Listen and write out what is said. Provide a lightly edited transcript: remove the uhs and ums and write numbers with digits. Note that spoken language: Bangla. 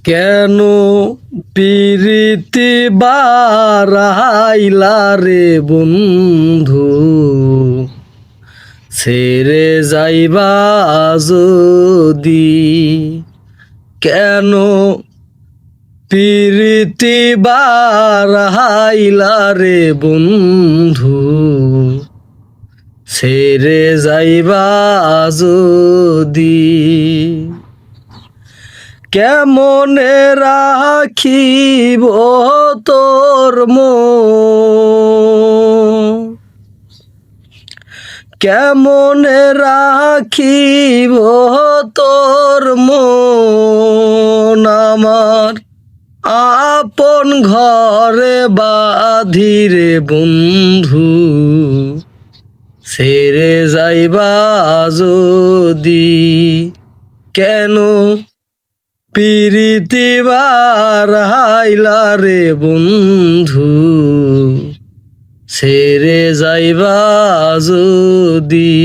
কেন পিরিতি বারাইলা রে বন্ধু, ছেড়ে যাইবা যদি? কেন পিরিতি বারাইলা রে বন্ধু, ছেড়ে যাইবা যদি? কেমনে রাখিব তোর মন, কেমনে রাখিব তোর মন, আমার আপন ঘরে বাঁধিরে বন্ধু, ছেড়ে যাইবা যদি? কেন পিরিতি বারাইলা রে বন্ধু, ছেড়ে যাইবা যদি?